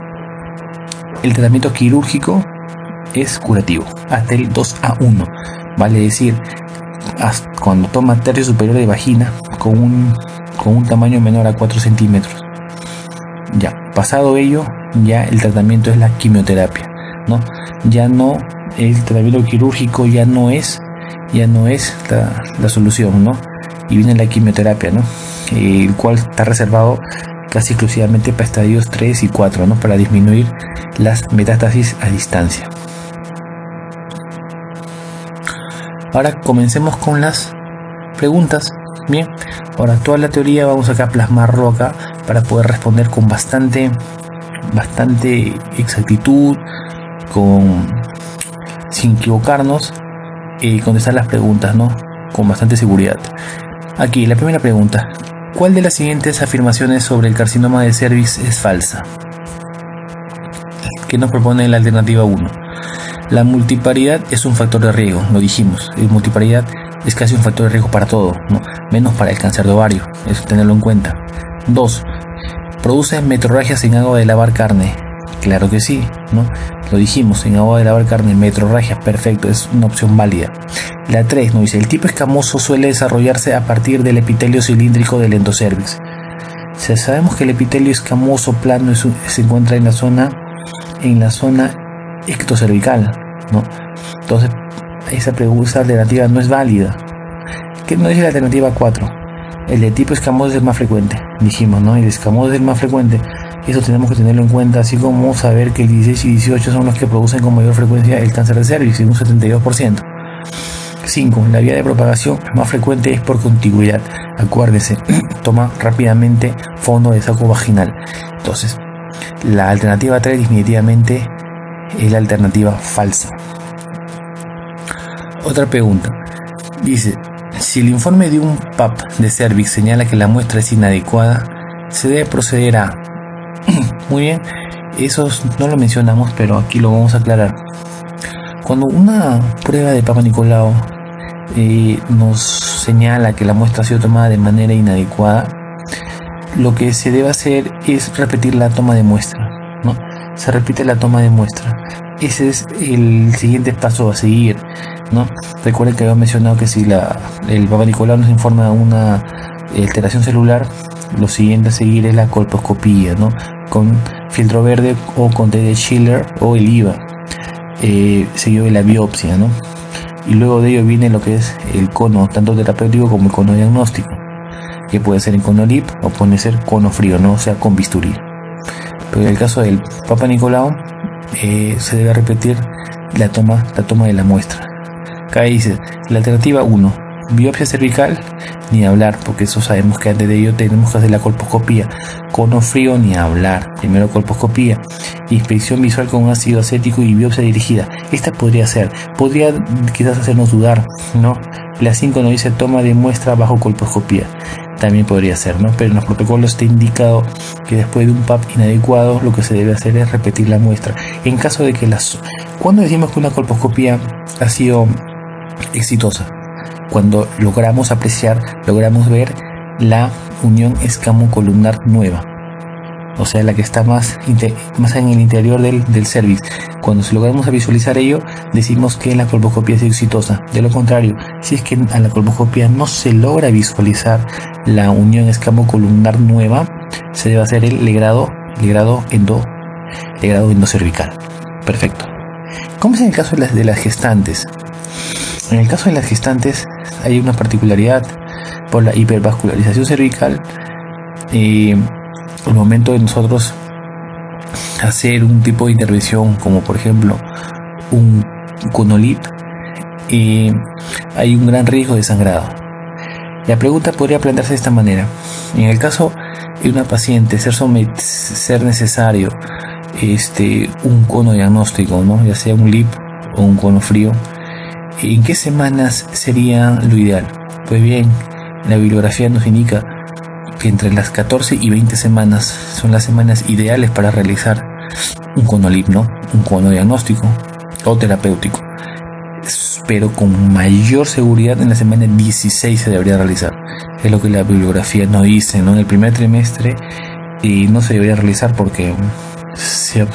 el tratamiento quirúrgico es curativo. Hasta el 2A1, vale decir, cuando toma tercio superior de vagina con un tamaño menor a 4 centímetros. Ya, pasado ello, ya el tratamiento es la quimioterapia, ¿no? Ya no, el tratamiento quirúrgico ya no es la solución, ¿no? Y viene la quimioterapia, ¿no? El cual está reservado casi exclusivamente para estadios 3 y 4, ¿no? Para disminuir las metástasis a distancia. Ahora comencemos con las preguntas. Bien, ahora toda la teoría vamos acá a plasmarlo acá para poder responder con bastante exactitud, sin equivocarnos, y contestar las preguntas, ¿no? Con bastante seguridad. Aquí la primera pregunta: ¿cuál de las siguientes afirmaciones sobre el carcinoma de cervix es falsa? ¿Qué nos propone la alternativa 1? La multiparidad es un factor de riesgo, lo dijimos. La multiparidad es casi un factor de riesgo para todo, ¿no? Menos para el cáncer de ovario, eso tenerlo en cuenta. 2. ¿Produce metrorragias en agua de lavar carne? Claro que sí, ¿no? Lo dijimos, en agua de lavar carne, metrorragia, perfecto, es una opción válida. La 3 nos dice: el tipo escamoso suele desarrollarse a partir del epitelio cilíndrico del endocervix. Si sabemos que el epitelio escamoso plano se encuentra en la zona ectocervical, ¿no? Entonces, esa alternativa no es válida. ¿Qué nos dice la alternativa 4? El de tipo escamoso es el más frecuente, dijimos, ¿no? El escamoso es el más frecuente. Eso tenemos que tenerlo en cuenta, así como saber que el 16 y 18 son los que producen con mayor frecuencia el cáncer de cervix, en un 72%. 5. La vía de propagación más frecuente es por contigüidad. Acuérdese, toma rápidamente fondo de saco vaginal. Entonces, la alternativa 3 definitivamente es la alternativa falsa. Otra pregunta. Dice, si el informe de un PAP de cervix señala que la muestra es inadecuada, se debe proceder a... Muy bien, eso no lo mencionamos, pero aquí lo vamos a aclarar. Cuando una prueba de Papa Nicolau nos señala que la muestra ha sido tomada de manera inadecuada, lo que se debe hacer es repetir la toma de muestra, ¿no? Se repite la toma de muestra. Ese es el siguiente paso a seguir, ¿no? Recuerden que había mencionado que si el Papa Nicolau nos informa de una alteración celular, lo siguiente a seguir es la colposcopía, ¿no? Con filtro verde o con T de Schiller o el IVA, seguido de la biopsia, ¿no? Y luego de ello viene lo que es el cono, tanto terapéutico como el cono diagnóstico, que puede ser en cono LIP o puede ser cono frío, ¿no? O sea, con bisturí. Pero en el caso del Papa Nicolau, se debe repetir la toma de la muestra. Acá dice, la alternativa 1, biopsia cervical, ni hablar, porque eso sabemos que antes de ello tenemos que hacer la colposcopía. Cono frío, ni hablar, primero colposcopía. Inspección visual con ácido acético y biopsia dirigida. Esta podría quizás hacernos dudar, ¿no? La 5 nos dice toma de muestra bajo colposcopía. También podría ser, ¿no? Pero en los protocolos está indicado que después de un PAP inadecuado lo que se debe hacer es repetir la muestra. En caso de que cuando decimos que una colposcopía ha sido exitosa, cuando logramos ver la unión escamocolumnar nueva, o sea, la que está más en el interior del cervix. Cuando logramos visualizar ello, decimos que la colposcopía es exitosa. De lo contrario, si es que a la colposcopía no se logra visualizar la unión escamocolumnar nueva, se debe hacer el legrado endocervical. Perfecto. ¿Cómo es en el caso de las gestantes? En el caso de las gestantes hay una particularidad por la hipervascularización cervical. Al momento de nosotros hacer un tipo de intervención como por ejemplo un conolip, hay un gran riesgo de sangrado. La pregunta podría plantearse de esta manera: en el caso de una paciente ser necesario un cono diagnóstico, ¿no? Ya sea un LIP o un cono frío, ¿en qué semanas sería lo ideal? Pues bien, la bibliografía nos indica que entre las 14 y 20 semanas son las semanas ideales para realizar un conolip, ¿no? Un cono diagnóstico o terapéutico. Pero con mayor seguridad en la semana 16 se debería realizar. Es lo que la bibliografía nos dice, ¿no? En el primer trimestre no se debería realizar porque se ha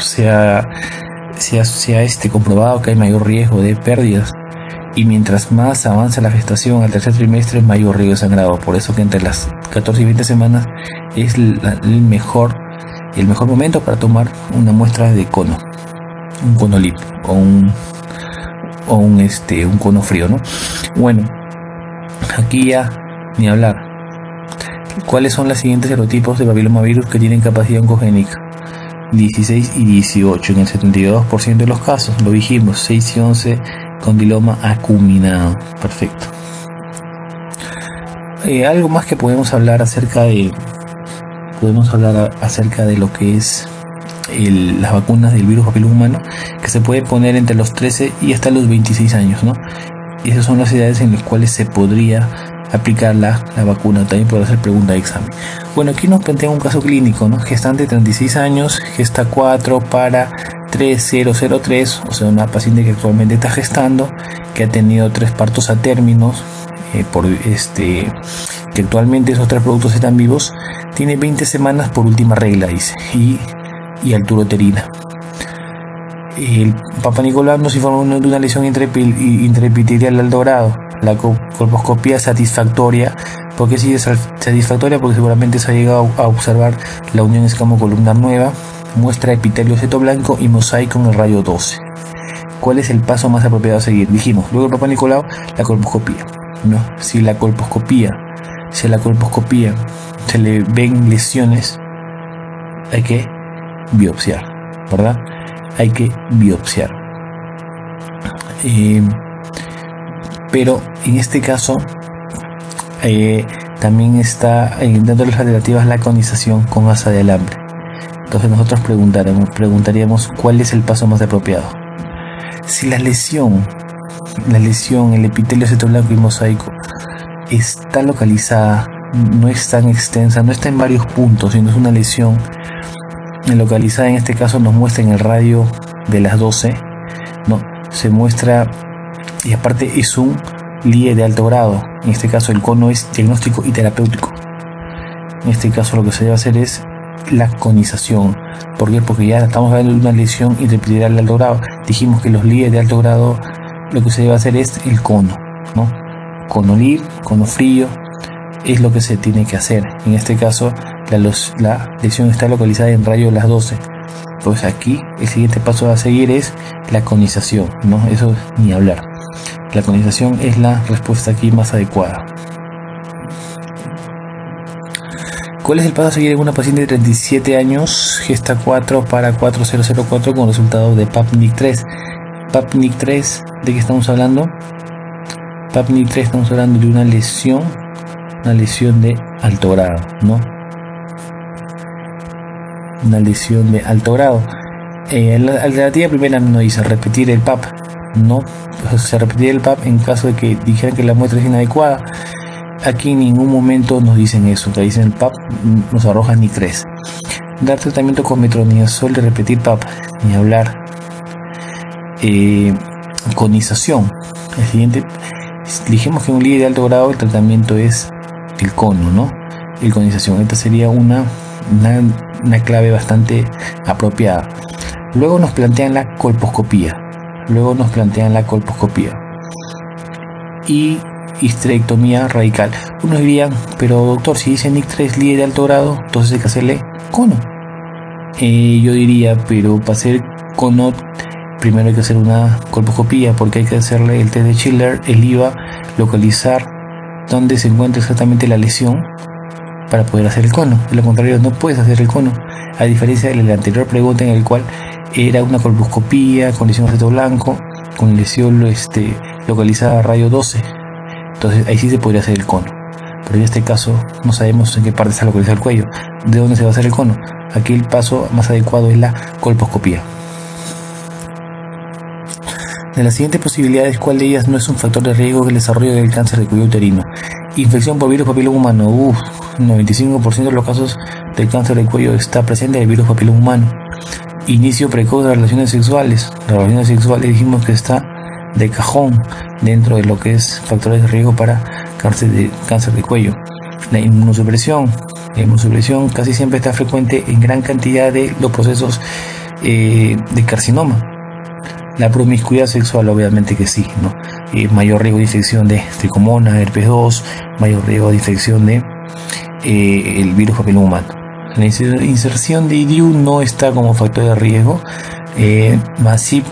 comprobado que hay mayor riesgo de pérdidas. Y mientras más avanza la gestación al tercer trimestre, mayor riesgo de sangrado. Por eso que entre las 14 y 20 semanas es el mejor momento para tomar una muestra de cono, un conolip o un cono frío, ¿no? Bueno, aquí ya ni hablar. ¿Cuáles son los siguientes serotipos de papilomavirus que tienen capacidad oncogénica? 16 y 18 en el 72% de los casos. Lo dijimos, 6 y 11 condiloma acuminado. Perfecto. Algo más que podemos hablar acerca de lo que es las vacunas del virus papiloma humano, que se puede poner entre los 13 y hasta los 26 años, ¿no? Y esas son las edades en las cuales se podría aplicar la vacuna. También puede hacer pregunta de examen. Bueno, aquí nos plantea un caso clínico, ¿no? Gestante 36 años, gesta 4 para 3003, o sea, una paciente que actualmente está gestando, que ha tenido 3 partos a términos, que actualmente esos 3 productos están vivos, tiene 20 semanas por última regla, dice, y altura uterina. El Papa Nicolau nos informó de una lesión intraepitelial al dorado. La colposcopía satisfactoria. ¿Por qué sigue satisfactoria? Porque seguramente se ha llegado a observar la unión escamocolumnar nueva, muestra epitelio seto blanco y mosaico en el rayo 12. ¿Cuál es el paso más apropiado a seguir? Dijimos, luego del Papa Nicolau, la colposcopía, ¿no? Si a la colposcopía se le ven lesiones, hay que biopsiar, ¿verdad? Hay que biopsiar. Pero en este caso también está dentro de las alternativas la conización con asa de alambre. Entonces nosotros preguntaríamos cuál es el paso más apropiado. Si la lesión, el epitelio citoblanco y mosaico, está localizada, no es tan extensa, no está en varios puntos, sino es una lesión localizada, en este caso nos muestra en el radio de las 12, ¿no? Se muestra, y aparte es un LIE de alto grado. En este caso el cono es diagnóstico y terapéutico. En este caso lo que se debe hacer es la conización. ¿Por qué? Porque ya estamos hablando de una lesión intraepitelial de alto grado. Dijimos que los LIE de alto grado lo que se debe hacer es el cono, ¿no? Cono LIE, cono frío, es lo que se tiene que hacer. En este caso la lesión está localizada en radio de las 12. Pues aquí el siguiente paso a seguir es la conización, ¿no? Eso ni hablar. La conización es la respuesta aquí más adecuada. ¿Cuál es el paso a seguir en una paciente de 37 años, gesta 4 para 4004 con resultado de PAP-NIC3? PAP-NIC3, ¿de qué estamos hablando? PAP-NIC3 estamos hablando de una lesión de alto grado, ¿no? Una lesión de alto grado. La alternativa primera no dice repetir el PAP, no, pues se repetiría el PAP en caso de que dijeran que la muestra es inadecuada. Aquí en ningún momento nos dicen eso, que dicen el PAP nos arroja NIC3. Dar tratamiento con metronidazol de repetir PAP, ni hablar. Conización. El siguiente, dijimos que en un LIE de alto grado el tratamiento es el cono, ¿no? El conización. Esta sería una clave bastante apropiada. Luego nos plantean la colposcopía. Y histerectomía radical. Unos dirían, pero doctor, si dice NIC3 LIE de alto grado, entonces hay que hacerle cono. Yo diría, pero para hacer cono primero hay que hacer una colposcopía, porque hay que hacerle el test de Schiller, el IVA, localizar dónde se encuentra exactamente la lesión para poder hacer el cono. De lo contrario no puedes hacer el cono, a diferencia de la anterior pregunta en el cual era una colposcopía con lesión citoblanco, con lesión localizada a radio 12. Entonces ahí sí se podría hacer el cono, pero en este caso no sabemos en qué parte está localizado el cuello, de dónde se va a hacer el cono. Aquí el paso más adecuado es la colposcopía. De las siguientes posibilidades, ¿cuál de ellas no es un factor de riesgo del desarrollo del cáncer de cuello uterino? Infección por virus papiloma humano. 95% de los casos de cáncer de cuello está presente el virus papiloma humano. Inicio precoz de relaciones sexuales. Las relaciones sexuales dijimos que está de cajón dentro de lo que es factores de riesgo para cáncer de cuello. La inmunosupresión casi siempre está frecuente en gran cantidad de los procesos de carcinoma. La promiscuidad sexual, obviamente que sí, ¿no? Mayor riesgo de infección de tricomona, herpes 2, mayor riesgo de infección de el virus papiloma humano. La inserción de IDU no está como factor de riesgo, más sí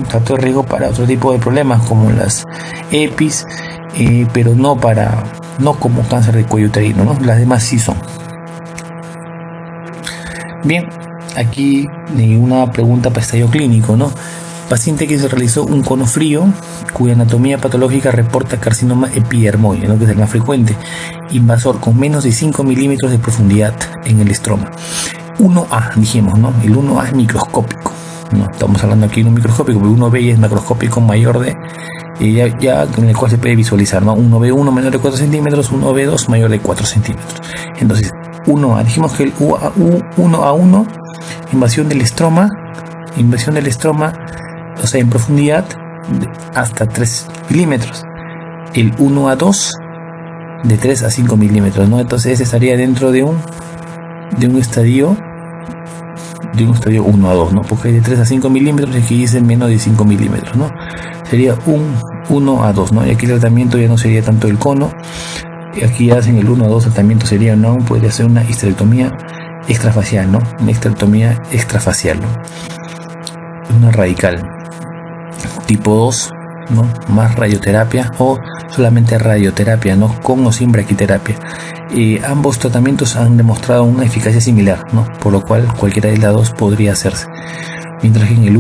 factor de riesgo para otro tipo de problemas como las EPIs, pero no como cáncer de cuello uterino, ¿no? Las demás sí son. Bien, aquí una pregunta para estallido clínico, ¿no? Paciente que se realizó un cono frío, cuya anatomía patológica reporta carcinoma epidermoide, ¿no? Que es el más frecuente, invasor con menos de 5 milímetros de profundidad en el estroma. 1A, dijimos, ¿no? El 1A es microscópico, ¿no? Estamos hablando aquí de un microscópico, porque 1B ya es macroscópico mayor de, ya en el cual se puede visualizar, ¿no? 1B1 menor de 4 centímetros, 1B2 mayor de 4 centímetros. Entonces, 1A, dijimos que el 1A1, invasión del estroma, o sea, en profundidad hasta 3 milímetros. El 1A2 de 3 a 5 milímetros, ¿no? Entonces ese estaría dentro de un estadio 1A2, ¿no? Porque de 3 a 5 milímetros y aquí dice menos de 5 milímetros, ¿no? Sería un 1A2, ¿no? Y aquí el tratamiento ya no sería tanto el cono. Aquí ya hacen el 1A2, tratamiento sería, ¿no? Podría ser una histerectomía extrafacial, ¿no? Una histerectomía extrafacial, ¿no? Una radical. tipo 2, ¿no? Más radioterapia o solamente radioterapia, ¿no? Con o sin braquiterapia. Ambos tratamientos han demostrado una eficacia similar, ¿no? Por lo cual cualquiera de las dos podría hacerse. Mientras que en el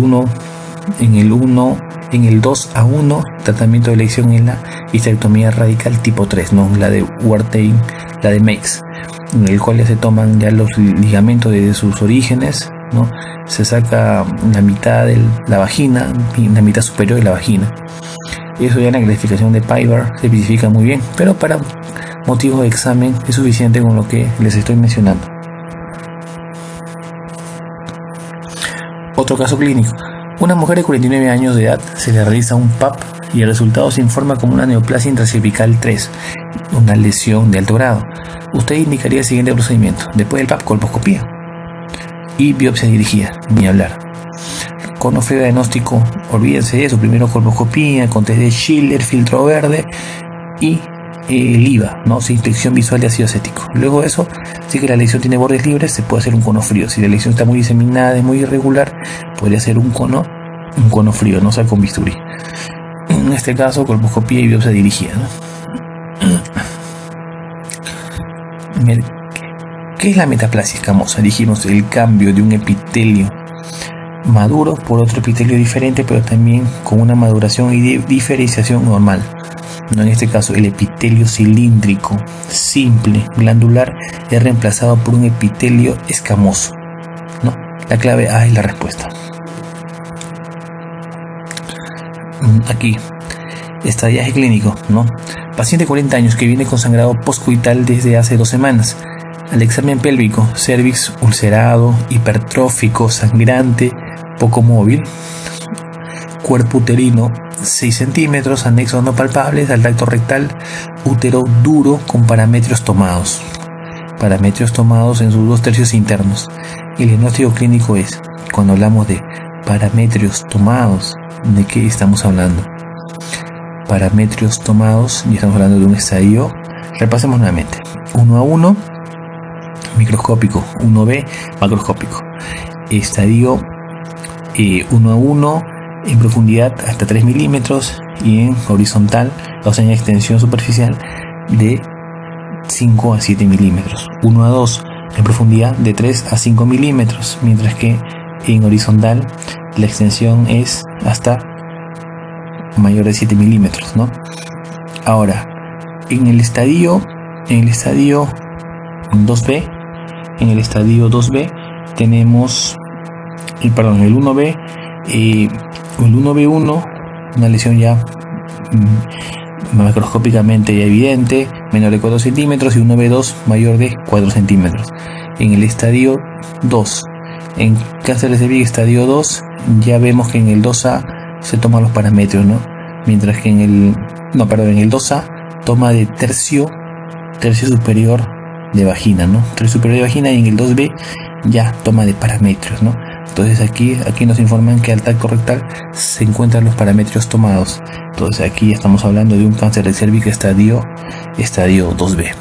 2-1 tratamiento de elección es la histerectomía radical tipo 3, ¿no? La de Wartime, la de Meigs, en el cual ya se toman ya los ligamentos desde sus orígenes, ¿no? Se saca la mitad de la vagina y la mitad superior de la vagina. Eso ya en la clasificación de Pivar se especifica muy bien, pero para motivos de examen es suficiente con lo que les estoy mencionando. Otro caso clínico. Una mujer de 49 años de edad se le realiza un PAP y el resultado se informa como una neoplasia intracervical 3, una lesión de alto grado. Usted indicaría el siguiente procedimiento: después del PAP, colposcopía y biopsia dirigida, ni hablar. Conofrío diagnóstico, olvídense de eso. Primero colposcopía con test de Schiller, filtro verde y el IVA, ¿no? Sin inspección visual de ácido acético. Luego de eso, si que la lesión tiene bordes libres, se puede hacer un cono frío. Si la lesión está muy diseminada, es muy irregular, podría ser un cono frío, no sea con bisturí. En este caso, colposcopía y biopsia dirigida, ¿no? ¿Qué es la metaplasia escamosa? Dijimos el cambio de un epitelio maduro por otro epitelio diferente, pero también con una maduración y diferenciación normal. No, en este caso, el epitelio cilíndrico simple glandular es reemplazado por un epitelio escamoso, ¿no? La clave A es la respuesta. Aquí, estadiaje clínico, ¿no? Paciente de 40 años que viene con sangrado postcoital desde hace 2 semanas. Al examen pélvico, cervix ulcerado, hipertrófico, sangrante, poco móvil. Cuerpo uterino 6 centímetros, anexos no palpables al tracto rectal, útero duro con parametrios tomados en sus 2/3 internos. El diagnóstico clínico es, cuando hablamos de parametrios tomados, ¿de qué estamos hablando? Parámetros tomados, y estamos hablando de un estadio. Repasemos nuevamente: 1A1 microscópico, 1B macroscópico. Estadio 1A1 en profundidad hasta 3 milímetros y en horizontal, o sea en extensión superficial, de 5 a 7 milímetros. 1A2 en profundidad de 3 a 5 milímetros, mientras que en horizontal la extensión es hasta mayor de 7 milímetros, ¿no? Ahora, en el estadio 2B, tenemos el 1B, el 1B1, una lesión ya macroscópicamente evidente, menor de 4 centímetros, y 1B2 mayor de 4 centímetros. En el estadio 2, en cáncer de cervix estadio 2, ya vemos que en el 2A se toman los parámetros, ¿no? Mientras que en el 2A toma de tercio superior de vagina, ¿no? Tercio superior de vagina, y en el 2B ya toma de parámetros, ¿no? Entonces aquí nos informan que al tracto rectal se encuentran los parámetros tomados. Entonces aquí estamos hablando de un cáncer de cervix estadio 2B.